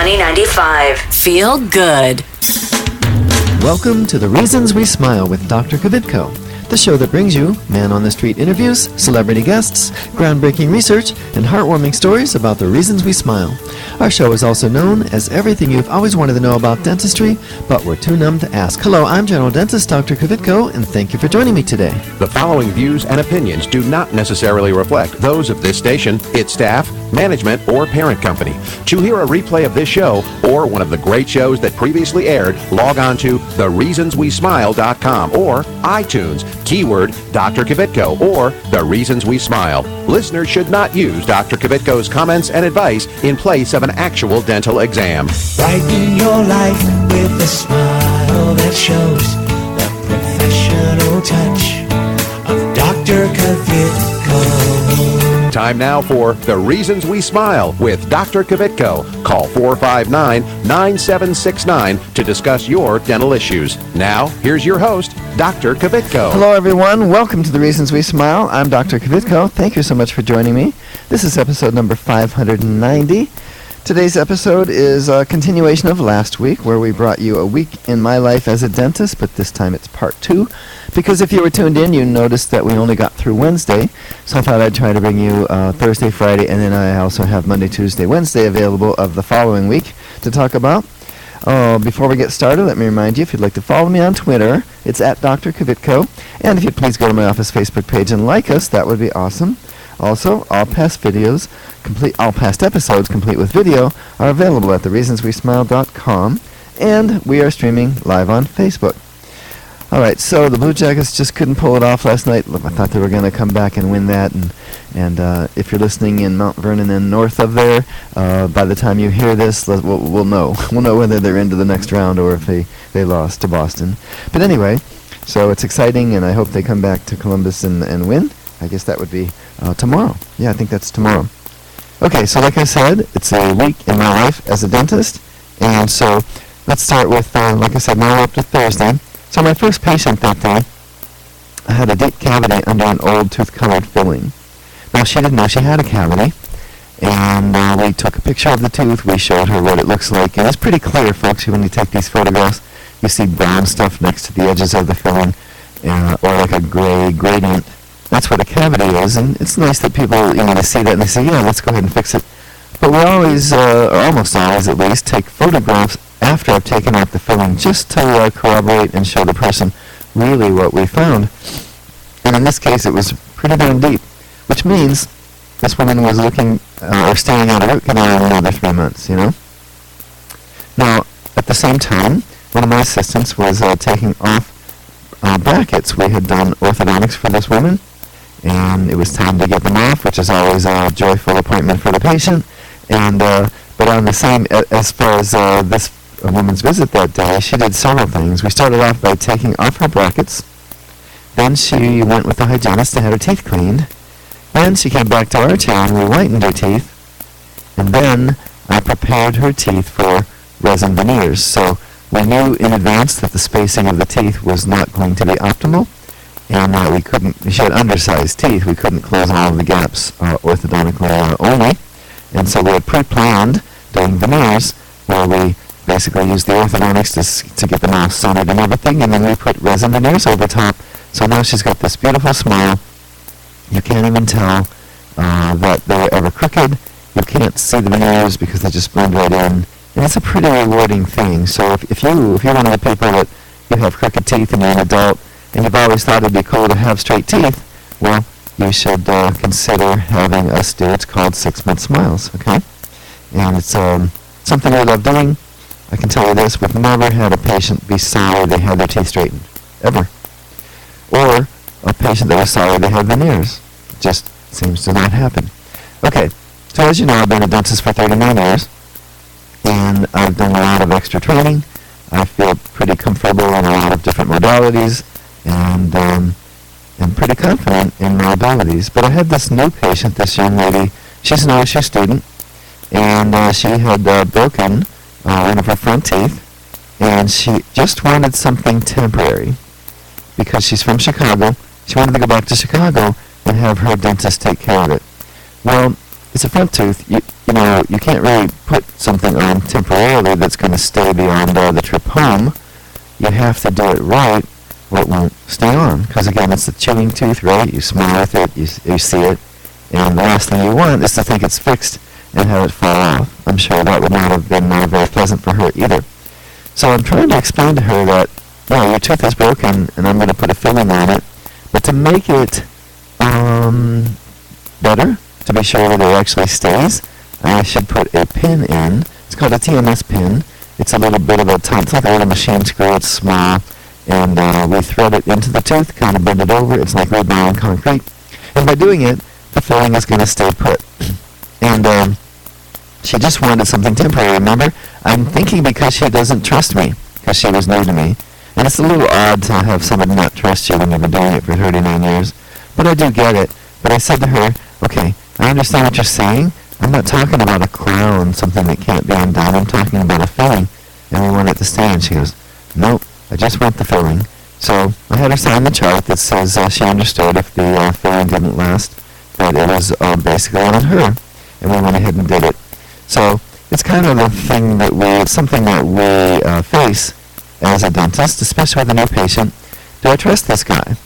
Money 95. Feel good. Welcome to The Reasons We Smile with Dr. Kvitko, the show that brings you man-on-the-street interviews, celebrity guests, groundbreaking research, and heartwarming stories about the reasons we smile. Our show is also known as everything you've always wanted to know about dentistry, but were too numb to ask. Hello, I'm General Dentist Dr. Kvitko, and thank you for joining me today. The following views and opinions do not necessarily reflect those of this station, its staff, management, or parent company. To hear a replay of this show or one of the great shows that previously aired, log on to thereasonswesmile.com or iTunes, keyword Dr. Kvitko or The Reasons We Smile. Listeners should not use Dr. Kvitko's comments and advice in place of an actual dental exam. Brighten your life with a smile that shows the professional touch of Dr. Kvitko. Time now for The Reasons We Smile with Dr. Kvitko. Call 459-9769 to discuss your dental issues. Now, here's your host, Dr. Kvitko. Hello, everyone. Welcome to The Reasons We Smile. I'm Dr. Kvitko. Thank you so much for joining me. This is episode number 590. Today's episode is a continuation of last week, where we brought you a week in my life as a dentist, but this time it's part 2. Because if you were tuned in, you noticed that we only got through Wednesday, so I thought I'd try to bring you Thursday, Friday, and then I also have Monday, Tuesday, Wednesday available of the following week to talk about. Before we get started, let me remind you, if you'd like to follow me on Twitter, it's at Dr. Kvitko, and if you'd please go to my office Facebook page and like us, that would be awesome. Also, all past episodes, complete with video, are available at thereasonswesmile.com, and we are streaming live on Facebook. All right, so the Blue Jackets just couldn't pull it off last night. I thought they were going to come back and win that, and if you're listening in Mount Vernon and north of there, by the time you hear this, we'll know. We'll know whether they're into the next round or if they lost to Boston. But anyway, so it's exciting, and I hope they come back to Columbus and win. I guess that would be tomorrow. Yeah, I think that's tomorrow. Okay, so like I said, it's a week in my life as a dentist, and so let's start with, like I said, now we're up to Thursday. So my first patient that day, I had a deep cavity under an old tooth-colored filling. Now, she didn't know she had a cavity, and we took a picture of the tooth. We showed her what it looks like, and it's pretty clear, folks. When you take these photographs, you see brown stuff next to the edges of the filling, or like a gray gradient. That's what a cavity is, and it's nice that people, they see that and they say, yeah, let's go ahead and fix it. But we always, or almost always at least, take photographs after I've taken out the filling just to corroborate and show the person really what we found. And in this case, it was pretty darn deep, which means this woman was looking or staring at a root canal in another 3 months, Now, at the same time, one of my assistants was taking off brackets. We had done orthodontics for this woman, and it was time to get them off, which is always a joyful appointment for the patient. And but on the same, as far as this woman's visit that day, she did several things. We started off by taking off her brackets. Then she went with the hygienist to have her teeth cleaned. Then she came back to our chair and we whitened her teeth. And then I prepared her teeth for resin veneers. So we knew in advance that the spacing of the teeth was not going to be optimal, and she had undersized teeth. We couldn't close all of the gaps orthodontically only. And so we had pre-planned doing veneers, where we basically used the orthodontics to get the mouth centered and everything, and then we put resin veneers over top. So now she's got this beautiful smile. You can't even tell that they're ever crooked. You can't see the veneers because they just blend right in. And it's a pretty rewarding thing. So if you're one of the people that you have crooked teeth and you're an adult and you've always thought it'd be cool to have straight teeth, well, you should consider having us do. It's called 6-month smiles, okay? And it's something we love doing. I can tell you this, we've never had a patient be sorry they had their teeth straightened, ever. Or a patient that was sorry they had veneers. It just seems to not happen. Okay, so as you know, I've been a dentist for 39 years, and I've done a lot of extra training. I feel pretty comfortable in a lot of different modalities, and I'm pretty confident in my abilities. But I had this new patient, this young lady. She's an OSU student, and she had broken one of her front teeth, and she just wanted something temporary because she's from Chicago. She wanted to go back to Chicago and have her dentist take care of it. Well, it's a front tooth. You you can't really put something on temporarily that's going to stay beyond the trip home. You have to do it right, or it won't stay on. Because again, it's a chewing tooth, right? You smile with it, you see it, and the last thing you want is to think it's fixed and have it fall off. I'm sure that would not have been very pleasant for her either. So I'm trying to explain to her that, well, your tooth is broken, and I'm going to put a filling on it, but to make it better, to be sure that it actually stays, I should put a pin in. It's called a TMS pin. It's a little bit of a it's like a little machine screw. It's small, and we thread it into the tooth, kind of bend it over. It's like rebar concrete, and by doing it, the filling is going to stay put. And she just wanted something temporary. Remember, I'm thinking because she doesn't trust me, because she was new to me, and it's a little odd to have someone not trust you when you've been doing it for 39 years. But I do get it. But I said to her, okay, I understand what you're saying. I'm not talking about a crown, something that can't be undone. I'm talking about a filling, and we want it to stay. And she goes, nope, I just want the filling. So I had her sign the chart that says she understood if the filling didn't last, but it was basically on her, and we went ahead and did it. So it's kind of something that we face as a dentist, especially with a new patient. Do I trust this guy?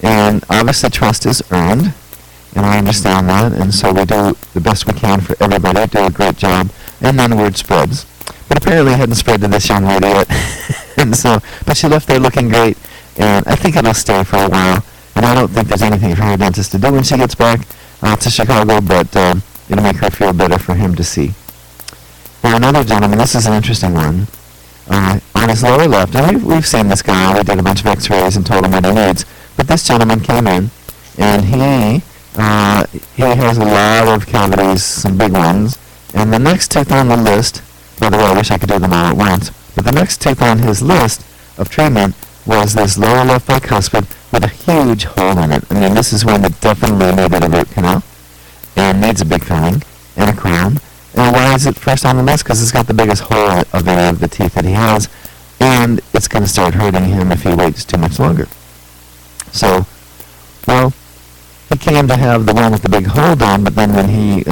And obviously trust is earned, and I understand that, and so we do the best we can for everybody, do a great job, and then word spreads. But apparently it hadn't spread to this young lady yet, but she left there looking great, and I think it'll stay for a while, and I don't think there's anything for her dentist to do when she gets back to Chicago, but it'll make her feel better for him to see. Now another gentleman, this is an interesting one, on his lower left, and we've seen this guy, we did a bunch of x-rays and told him what he needs, but this gentleman came in, and he has a lot of cavities, some big ones, and the next tooth on the list, by the way, I wish I could do them all at once, but the next tooth on his list of treatment was this lower left bicuspid with a huge hole in it. I mean, this is one that definitely needed a root canal, and needs a big filling, and a crown. And why is it first on the list? Because it's got the biggest hole of any of the teeth that he has, and it's going to start hurting him if he waits too much longer. So, well, he came to have the one with the big hole done, but then when we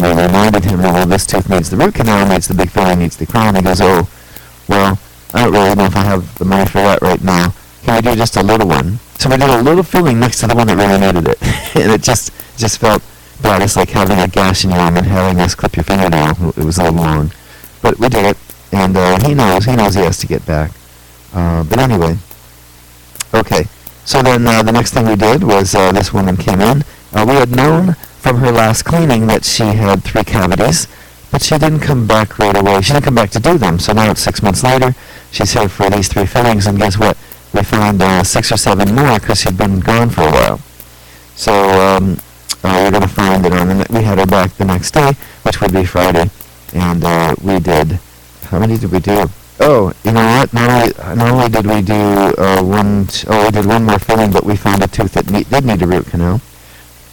reminded him, well, this tooth needs the root canal, needs the big filling, needs the crown, he goes, oh, well, I don't really know if I have the money for that right now. Can we do just a little one? So we did a little filling next to the one that really needed it. And it just felt bad. It's like having a gash in your arm and having us clip your fingernail. It was a little long. But we did it, and he knows he has to get back. But anyway, okay. So then the next thing we did was this woman came in. We had known from her last cleaning that she had 3 cavities, but she didn't come back right away. She didn't come back to do them. So now it's 6 months later. She's here for these 3 fillings, and guess what? We found 6 or 7 more because she'd been gone for a while. So we're going to find it we had her back the next day, which would be Friday, and we did, how many did we do? Oh, you know what? Not only did we do we did one more filling, but we found a tooth that did need a root canal.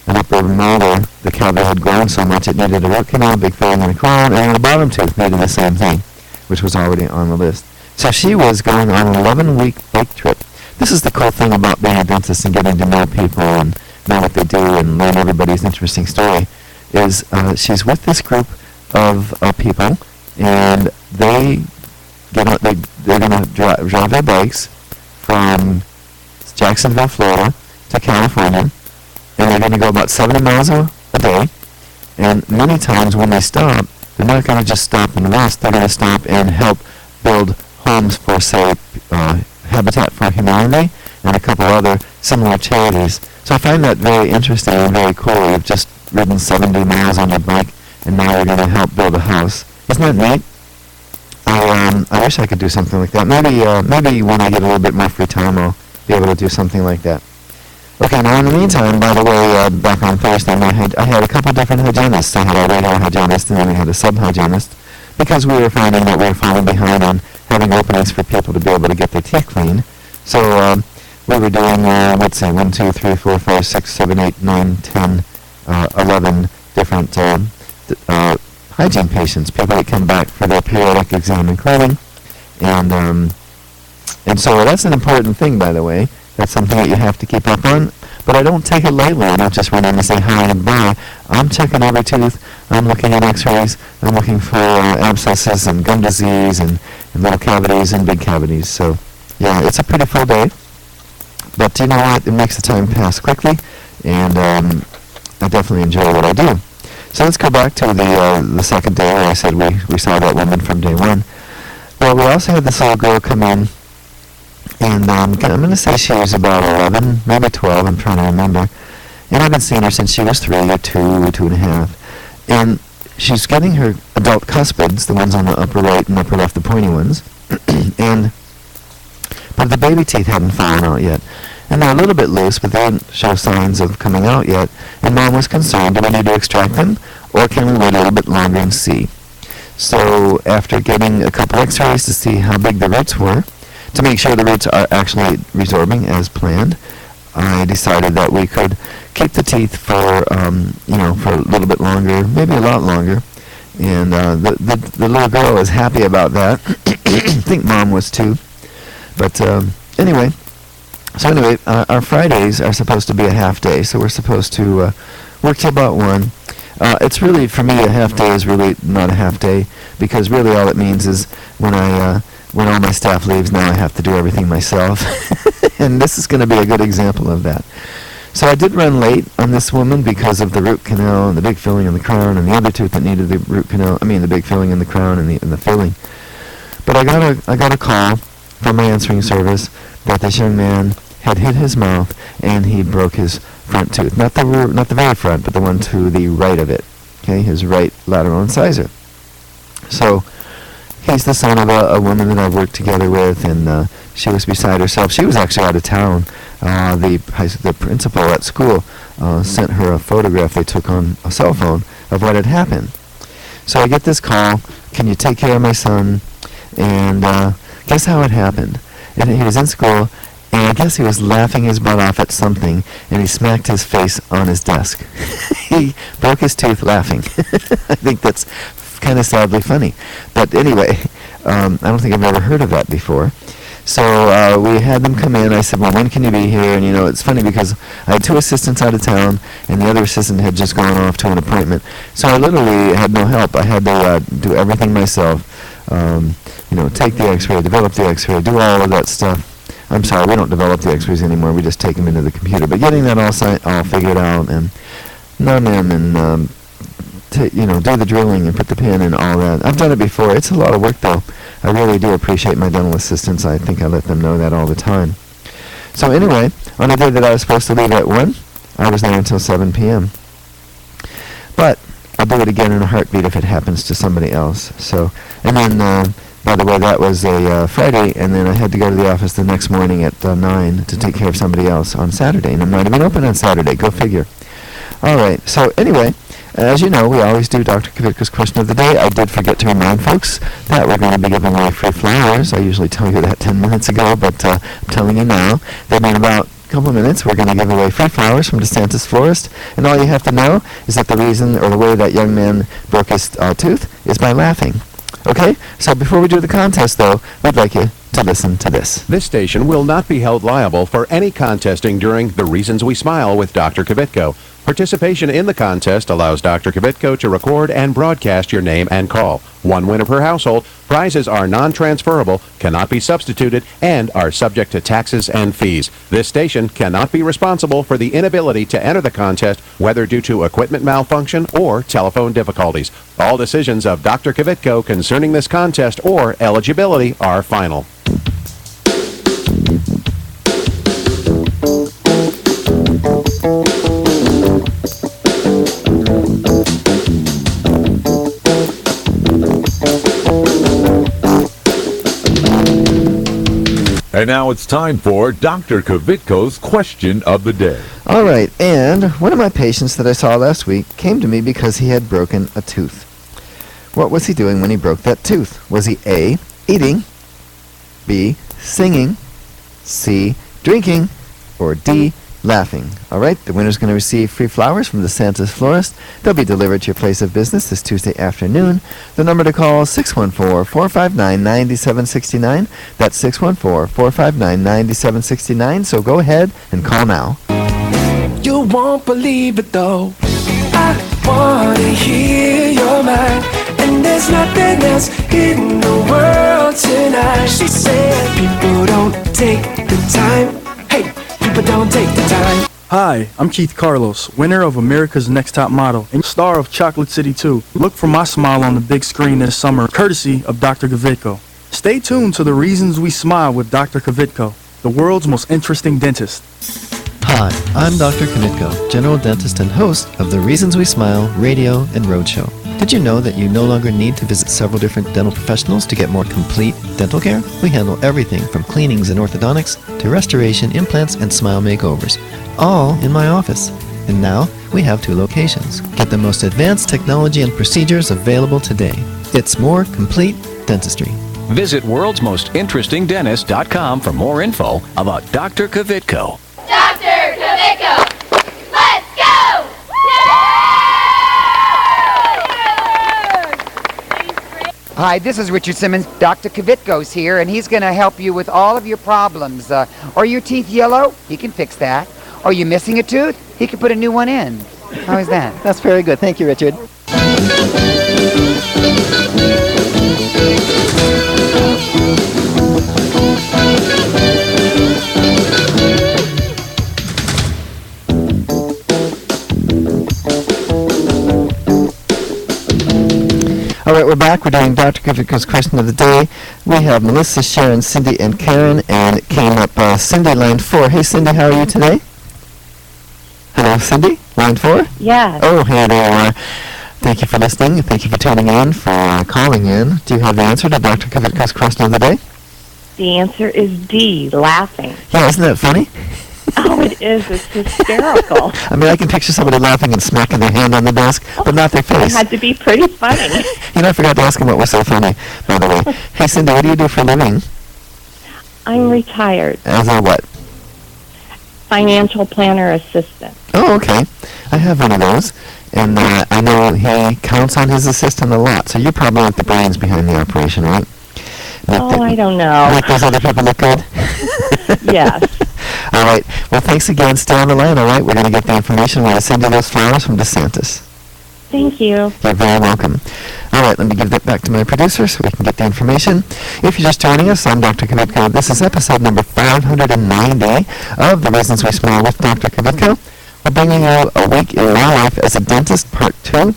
An upper molar, the cavity had grown so much it needed a root canal, big filling and a crown, and the bottom tooth needed the same thing, which was already on the list. So she was going on an 11-week bike trip. This is the cool thing about being a dentist and getting to know people and know what they do and learn everybody's interesting story, is she's with this group of people, and they're going to drive their bikes from Jacksonville, Florida to California, and they're going to go about 70 miles a day, and many times when they stop, they're not going to just stop and rest, they're going to stop and help build homes for, say, Habitat for Humanity and a couple other similar charities. So I find that very interesting and very cool. You've just ridden 70 miles on your bike, and now you're going to help build a house. Isn't that neat? I wish I could do something like that. Maybe when I get a little bit more free time, I'll be able to do something like that. Okay, now in the meantime, by the way, back on Thursday, I had a couple different hygienists. I had a regular hygienist, and then we had a sub-hygienist, because we were finding that we were falling behind on having openings for people to be able to get their teeth cleaned. So we were doing, 1, 2, 3, 4, 5, 6, 7, 8, 9, 10, 11 different hygiene patients, people that come back for their periodic exam and cleaning. And so that's an important thing, by the way. That's something that you have to keep up on. But I don't take it lightly. I don't just run in and say hi and bye. I'm checking every tooth. I'm looking at x-rays. I'm looking for abscesses and gum disease and little cavities and big cavities. So, yeah, it's a pretty full day. But you know what? It makes the time pass quickly, and I definitely enjoy what I do. So let's go back to the second day where I said we saw that woman from day one. Well, we also had this little girl come in, and I'm going to say she was about 11, maybe 12, I'm trying to remember. And I've been seeing her since she was 3 or 2 or 2.5. And she's getting her adult cuspids, the ones on the upper right and upper left, the pointy ones. But the baby teeth hadn't fallen out yet. And they're a little bit loose, but they didn't show signs of coming out yet. And Mom was concerned, do we need to extract them, or can we wait a little bit longer and see? So after getting a couple x-rays to see how big the roots were, to make sure the roots are actually resorbing as planned, I decided that we could keep the teeth for, for a little bit longer, maybe a lot longer. And the little girl was happy about that. I think Mom was too. But anyway, our Fridays are supposed to be a half day, so we're supposed to work till about 1. It's really, for me, a half day is really not a half day, because really all it means is when all my staff leaves, now I have to do everything myself. And this is going to be a good example of that. So I did run late on this woman because of the root canal and the big filling in the crown and the other tooth that needed the the big filling in the crown and the filling. But I got a call from my answering service that this young man had hit his mouth and he broke his front tooth. Not the very front, but the one to the right of it. Okay, his right lateral incisor. So he's the son of a woman that I've worked together with, and she was beside herself. She was actually out of town. The principal at school sent her a photograph they took on a cell phone of what had happened. So I get this call, can you take care of my son? And guess how it happened? And he was in school, and I guess he was laughing his butt off at something, and he smacked his face on his desk. He broke his tooth laughing. I think that's kind of sadly funny. But anyway, I don't think I've ever heard of that before. So we had them come in. I said, well, when can you be here? And, it's funny because I had 2 assistants out of town, and the other assistant had just gone off to an appointment. So I literally had no help. I had to do everything myself. Take the x-ray, develop the x-ray, do all of that stuff. I'm sorry, we don't develop the x-rays anymore. We just take them into the computer. But getting that all figured out and numb them and do the drilling and put the pin and all that. I've done it before. It's a lot of work, though. I really do appreciate my dental assistants. I think I let them know that all the time. So anyway, on the day that I was supposed to leave at 1, I was there until 7 p.m. But I'll do it again in a heartbeat if it happens to somebody else. So, and then, by the way, that was a Friday, and then I had to go to the office the next morning at 9 to take care of somebody else on Saturday. And I'm not even open on Saturday. Go figure. All right. So anyway, as you know, we always do Dr. Kvitko's question of the day. I did forget to remind folks that we're going to be giving away free flowers. I usually tell you that 10 minutes ago, but I'm telling you now that in about a couple of minutes we're going to give away free flowers from DeSantis Florist. And all you have to know is that the reason or the way that young man broke his tooth is by laughing. Okay? So before we do the contest, though, we'd like you to listen to this. This station will not be held liable for any contesting during The Reasons We Smile with Dr. Kvitko. Participation in the contest allows Dr. Kvitko to record and broadcast your name and call. 1 winner per household. Prizes are non-transferable, cannot be substituted, and are subject to taxes and fees. This station cannot be responsible for the inability to enter the contest, whether due to equipment malfunction or telephone difficulties. All decisions of Dr. Kvitko concerning this contest or eligibility are final. And now it's time for Dr. Kvitko's question of the day. All right, and one of my patients that I saw last week came to me because he had broken a tooth. What was he doing when he broke that tooth? Was he A, eating, B, singing, C, drinking, or D, laughing? All right, the winner's going to receive free flowers from DeSantis Florist. They'll be delivered to your place of business this Tuesday afternoon. The number to call is 614-459-9769. That's 614-459-9769. So go ahead and call now. You won't believe it though. I wanna hear your mind, and there's nothing else in the world tonight. She said, people don't take the time. Hey, people don't take the time. Hi, I'm Keith Carlos, winner of America's Next Top Model and star of Chocolate City 2. Look for my smile on the big screen this summer, courtesy of Dr. Kvitko. Stay tuned to The Reasons We Smile with Dr. Kvitko, the world's most interesting dentist. Hi, I'm Dr. Kvitko, general dentist and host of the Reasons We Smile radio and roadshow. Did you know that you no longer need to visit several different dental professionals to get more complete dental care? We handle everything from cleanings and orthodontics to restoration, implants, and smile makeovers, all in my office. And now we have 2 locations. Get the most advanced technology and procedures available today. It's more complete dentistry. Visit worldsmostinterestingdentist.com for more info about Dr. Kvitko. Dr. Kvitko, let's go! Hi, this is Richard Simmons. Dr. Kvitko's here, and he's going to help you with all of your problems. Are your teeth yellow? He can fix that. Are you missing a tooth? He can put a new one in. How is that? That's very good. Thank you, Richard. All right, we're back. We're doing Dr. Kvitko's question of the day. We have Melissa, Sharon, Cindy, and Karen, and it came up Cindy, line 4. Hey, Cindy, how are you today? Hello, Cindy, line 4? Yes. Oh, hey there you are. Thank you for listening. Thank you for tuning in, for calling in. Do you have the answer to Dr. Kvitko's question of the day? The answer is D, laughing. Yeah, isn't that funny? Oh, it is. It's hysterical. I mean, I can picture somebody laughing and smacking their hand on the desk, but not their face. It had to be pretty funny. You know, I forgot to ask him what was so funny, by the way. Hey, Cindy, what do you do for a living? I'm retired. As a what? Financial planner assistant. Oh, okay. I have one of those, and I know he counts on his assistant a lot, so you're probably like the brains behind the operation, right? I don't know. Make those other people look good? Yes. All right. Well, thanks again. Stay on the line, all right? We're going to get the information. We're going to send you those flowers from DeSantis. Thank you. You're very welcome. All right, let me give that back to my producer so we can get the information. If you're just joining us, I'm Dr. Kvitko. This is episode number 590 of The Reasons We Smile with Dr. Kvitko. We're bringing you A Week in My Life as a Dentist, Part 2.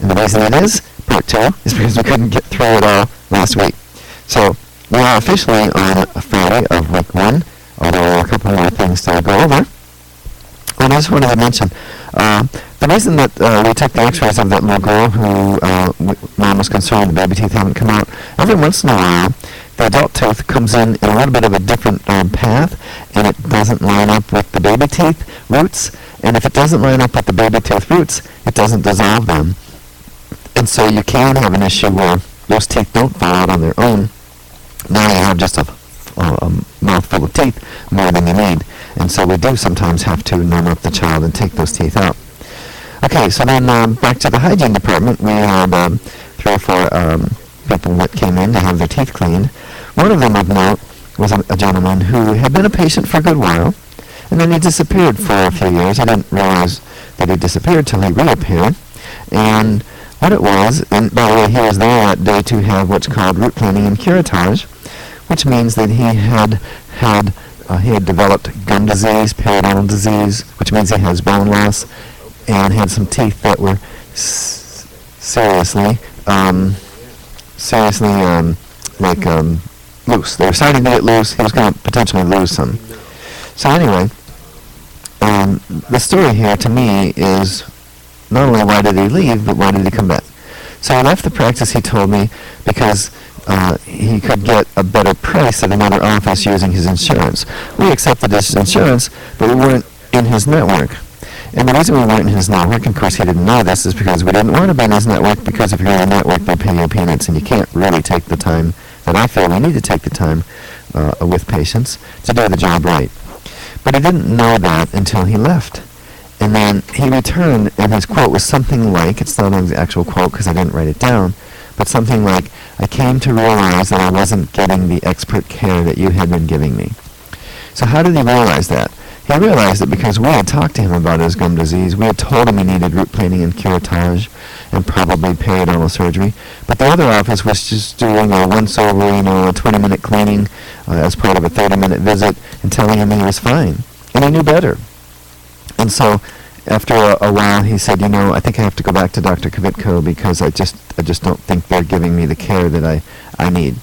And the reason it is Part 2 is because we couldn't get through it all last week. So we are officially on Friday of Week 1, although there are a couple more things to go over. And I just wanted to mention, the reason that we took the x-rays of that little girl who Mom was concerned the baby teeth haven't come out, every once in a while, the adult tooth comes in a little bit of a different path, and it doesn't line up with the baby teeth roots. And if it doesn't line up with the baby tooth roots, it doesn't dissolve them. And so you can have an issue where those teeth don't fall out on their own. Now you have just a mouthful of teeth, more than you need. And so we do sometimes have to numb up the child and take those teeth out. Okay, so then back to the hygiene department. We had 3 or 4 people that came in to have their teeth cleaned. One of them of note was a gentleman who had been a patient for a good while, and then he disappeared for a few years. I didn't realize that he disappeared till he reappeared. And what it was, and by the way, he was there that day to have what's called root cleaning and curettage, which means that he had developed gum disease, periodontal disease, which means he has bone loss, and had some teeth that were seriously loose. They were starting to get loose. He was going to potentially lose some. So anyway, the story here to me is not only why did he leave, but why did he come back? So he left the practice, he told me, because he could get a better price at another office using his insurance. We accepted his insurance, but we weren't in his network. And the reason we weren't in his network, and of course he didn't know this, is because we didn't want to be in his network, because if you're in a network, they pay you peanuts, and you can't really take the time that I feel we need to take the time with patients to do the job right. But he didn't know that until he left. And then he returned, and his quote was something like, it's not an actual quote because I didn't write it down, but something like, I came to realize that I wasn't getting the expert care that you had been giving me. So how did he realize that? he realized that because we had talked to him about his gum disease, we had told him he needed root planing and curettage and probably periodontal surgery, but the other office was just doing a once-over, a 20-minute cleaning as part of a 30-minute visit and telling him he was fine. And he knew better. And so after a while, he said, I think I have to go back to Dr. Kvitko because I just don't think they're giving me the care that I need.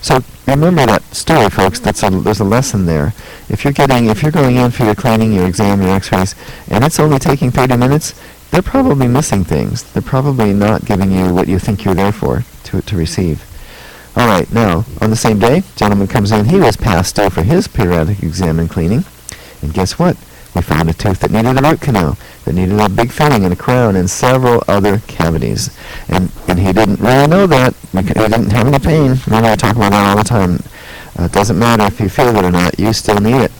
So remember that story, folks. There's a lesson there. If you're going in for your cleaning, your exam, your x-rays, and it's only taking 30 minutes, they're probably missing things. They're probably not giving you what you think you're there for to receive. All right, now, on the same day, gentleman comes in. He was past due for his periodic exam and cleaning. And guess what? We found a tooth that needed a root canal, that needed a big filling and a crown and several other cavities. And he didn't really know that. He didn't have any pain. Remember, I talk about that all the time. It doesn't matter if you feel it or not. You still need it.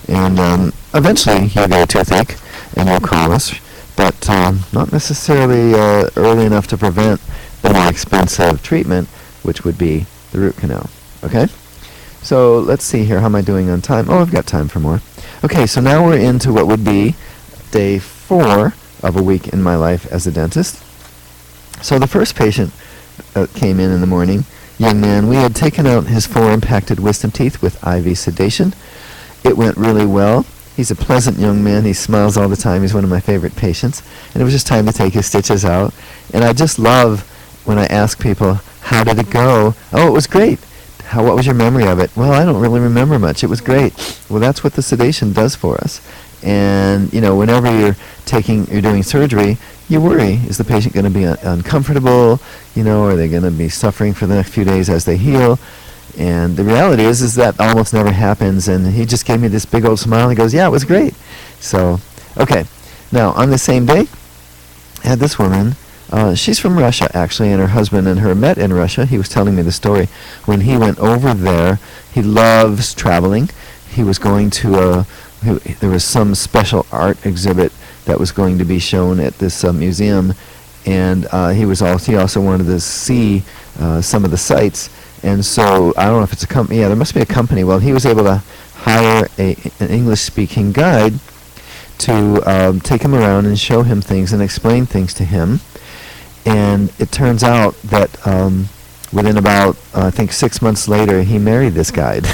And eventually, he'll get a toothache, and he'll call us. But not necessarily early enough to prevent the more expensive treatment, which would be the root canal. Okay? So let's see here. How am I doing on time? Oh, I've got time for more. Okay, so now we're into what would be day 4 of a week in my life as a dentist. So the first patient came in the morning, young man. We had taken out his 4 impacted wisdom teeth with IV sedation. It went really well. He's a pleasant young man. He smiles all the time. He's one of my favorite patients. And it was just time to take his stitches out. And I just love when I ask people, how did it go? Oh, it was great. What was your memory of it? Well, I don't really remember much. It was great. Well, that's what the sedation does for us. And, whenever you're doing surgery, you worry, is the patient going to be uncomfortable? Are they going to be suffering for the next few days as they heal? And the reality is that almost never happens. And he just gave me this big old smile. He goes, yeah, it was great. So, okay. Now, on the same day, I had this woman. She's from Russia, actually, and her husband and her met in Russia. He was telling me the story. When he went over there, he loves traveling. He was going to there was some special art exhibit that was going to be shown at this museum, and he also wanted to see some of the sites. And so I don't know if it's a company. Yeah, there must be a company. Well, he was able to hire an English-speaking guide to take him around and show him things and explain things to him. And it turns out that within about, I think 6 months later, he married this guide.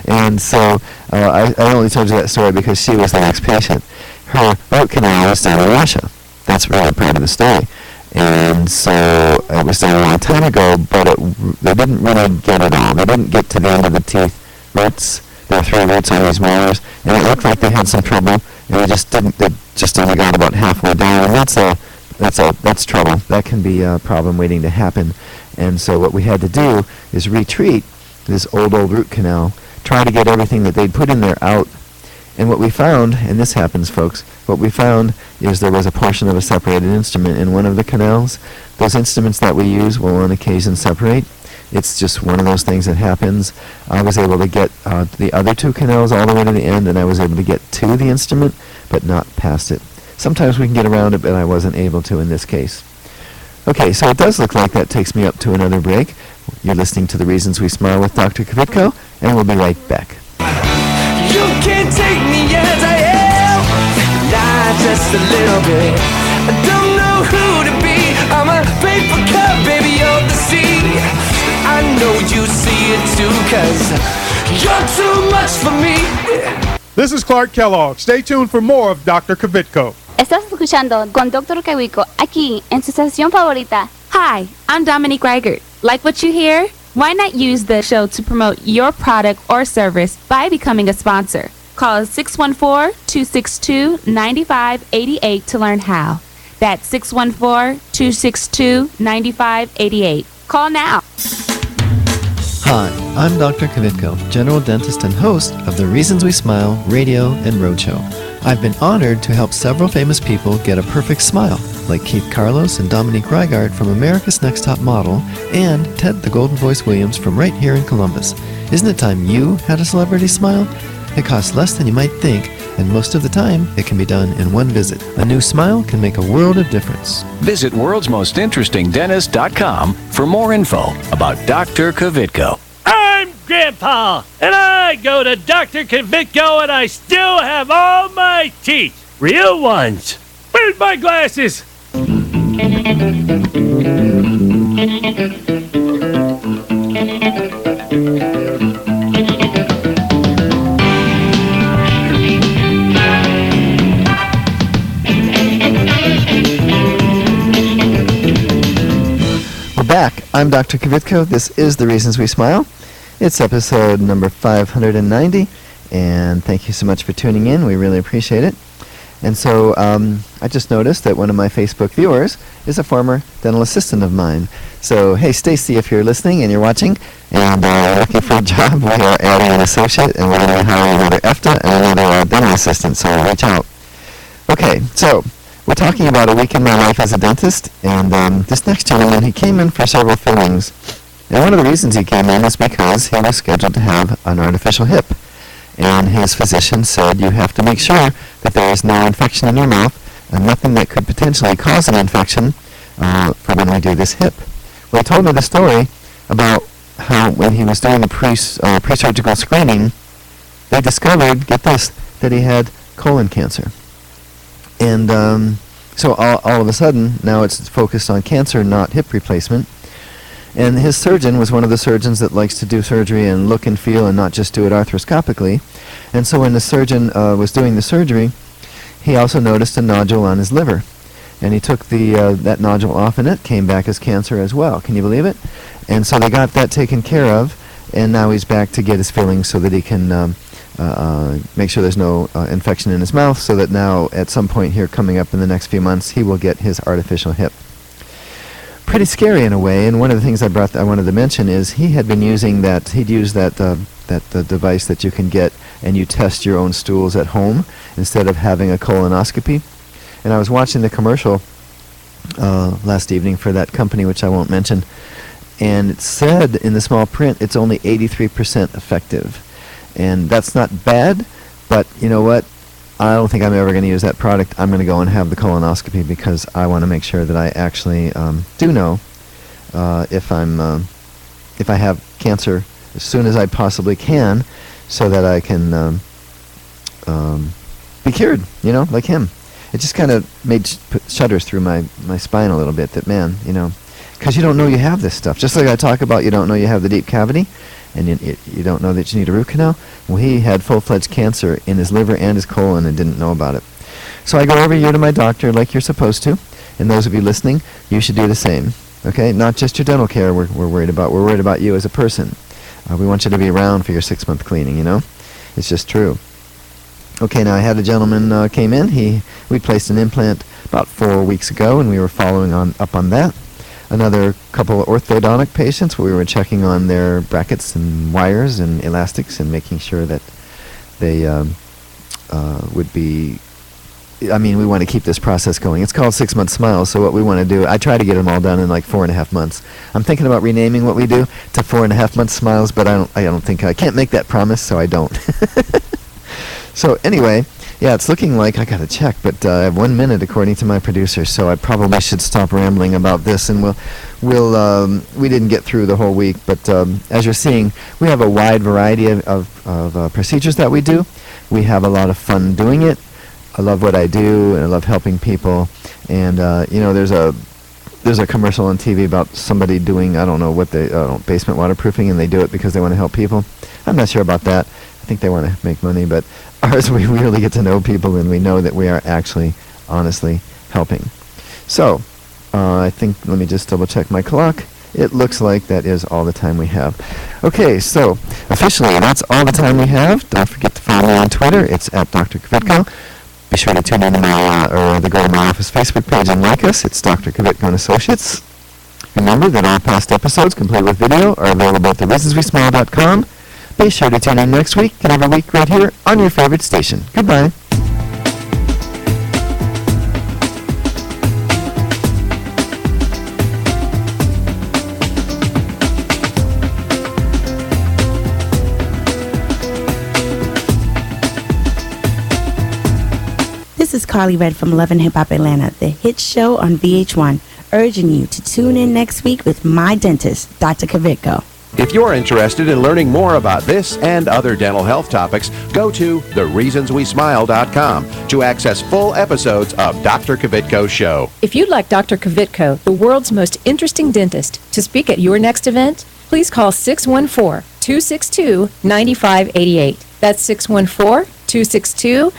And so I only told you that story because she was the next patient. Her root canal was done in Russia. That's really part of the story. And so it was done a long time ago, but they didn't really get it all. They didn't get to the end of the teeth roots. There were 3 roots on these molars, and it looked like they had some trouble, and they just only got about halfway down, and that's trouble. That can be a problem waiting to happen. And so what we had to do is retreat this old root canal, try to get everything that they'd put in there out. And what we found, and this happens, folks, what we found is there was a portion of a separated instrument in one of the canals. Those instruments that we use will on occasion separate. It's just one of those things that happens. I was able to get the other 2 canals all the way to the end, and I was able to get to the instrument, but not past it. Sometimes we can get around it, but I wasn't able to in this case. Okay, so it does look like that takes me up to another break. You're listening to The Reasons We Smile with Dr. Kvitko, and we'll be right back. You can't take me as I am, not just a little bit. I don't know who to be. I'm a paper cup, baby, of the sea. I know you see it too, 'cause you're too much for me. This is Clark Kellogg. Stay tuned for more of Dr. Kvitko. Estás escuchando con Dr. Kvitko aquí en su estación favorita. Hi, I'm Dominique Reichert. Like what you hear? Why not use the show to promote your product or service by becoming a sponsor? Call 614-262-9588 to learn how. That's 614-262-9588. Call now. Hi, I'm Dr. Kvitko, General Dentist and host of the Reasons We Smile radio and roadshow. I've been honored to help several famous people get a perfect smile, like Keith Carlos and Dominique Reigard from America's Next Top Model, and Ted the Golden Voice Williams from right here in Columbus. Isn't it time you had a celebrity smile? It costs less than you might think, and most of the time, it can be done in one visit. A new smile can make a world of difference. Visit worldsmostinterestingdentist.com for more info about Dr. Kvitko. I'm Gramps Grandpa, and I go to Dr. Kvitko and I still have all my teeth. Real ones. Where's my glasses? We're back. I'm Dr. Kvitko. This is The Reasons We Smile. It's episode number 590, and thank you so much for tuning in. We really appreciate it. And so I just noticed that one of my Facebook viewers is a former dental assistant of mine. So, hey, Stacy, if you're listening and you're watching and looking for a job, we are adding an associate, and we're going to hire another EFTA and another dental assistant, so reach out. Okay, so we're talking about a week in my life as a dentist, and this next gentleman, he came in for several fillings. And one of the reasons he came in is because he was scheduled to have an artificial hip. And his physician said, you have to make sure that there is no infection in your mouth and nothing that could potentially cause an infection for when we do this hip. Well, he told me the story about how when he was doing the pre-surgical screening, they discovered, get this, that he had colon cancer. And so all of a sudden, now it's focused on cancer, not hip replacement. And his surgeon was one of the surgeons that likes to do surgery and look and feel and not just do it arthroscopically. And so when the surgeon was doing the surgery, he also noticed a nodule on his liver. And he took that nodule off, and it came back as cancer as well. Can you believe it? And so they got that taken care of, and now he's back to get his fillings so that he can make sure there's no infection in his mouth, so that now at some point here coming up in the next few months, he will get his artificial hip. Pretty scary in a way, and one of the things I wanted to mention is he'd used that device that you can get and you test your own stools at home instead of having a colonoscopy. And I was watching the commercial last evening for that company, which I won't mention, and it said in the small print it's only 83% effective. And that's not bad, but you know what? I don't think I'm ever going to use that product. I'm going to go and have the colonoscopy because I want to make sure that I actually do know if I have cancer as soon as I possibly can, so that I can be cured. You know, like him. It just kind of put shudders through my spine a little bit. That man, you know, because you don't know you have this stuff. Just like I talk about, you don't know you have the deep cavity. And you don't know that you need a root canal? Well, he had full-fledged cancer in his liver and his colon and didn't know about it. So I go every year to my doctor like you're supposed to. And those of you listening, you should do the same. Okay? Not just your dental care we're worried about. We're worried about you as a person. We want you to be around for your 6-month cleaning, you know? It's just true. Okay, now I had a gentleman came in. We placed an implant about 4 weeks ago, and we were following up on that. Another couple of orthodontic patients where we were checking on their brackets and wires and elastics and making sure that they would be, I mean, we want to keep this process going. It's called 6-month smiles, so what we want to do, I try to get them all done in like 4.5 months. I'm thinking about renaming what we do to 4.5 month smiles, but I can't make that promise, so I don't. So anyway, yeah, it's looking like I got to check, but I have 1 minute according to my producer, so I probably should stop rambling about this. And we didn't get through the whole week, but as you're seeing, we have a wide variety of procedures that we do. We have a lot of fun doing it. I love what I do, and I love helping people. And you know, there's a commercial on TV about somebody doing basement waterproofing, and they do it because they want to help people. I'm not sure about that. I think they want to make money, but ours, we really get to know people, and we know that we are actually, honestly helping. So, I think, let me just double check my clock. It looks like that is all the time we have. Okay, so, officially, that's all the time we have. Don't forget to follow me on Twitter. It's at Dr. Kvitko. Be sure to tune in to the Go to My Office Facebook page and like us. It's Dr. Kvitko and Associates. Remember that all past episodes, complete with video, are available at thereasonswesmile.com. Be sure to tune in next week and every week right here on your favorite station. Goodbye. This is Carly Red from Love and Hip Hop Atlanta, the hit show on VH1, urging you to tune in next week with my dentist, Dr. Kvitko. If you're interested in learning more about this and other dental health topics, go to thereasonswesmile.com to access full episodes of Dr. Kvitko's show. If you'd like Dr. Kvitko, the world's most interesting dentist, to speak at your next event, please call 614-262-9588. That's 614-262-9588.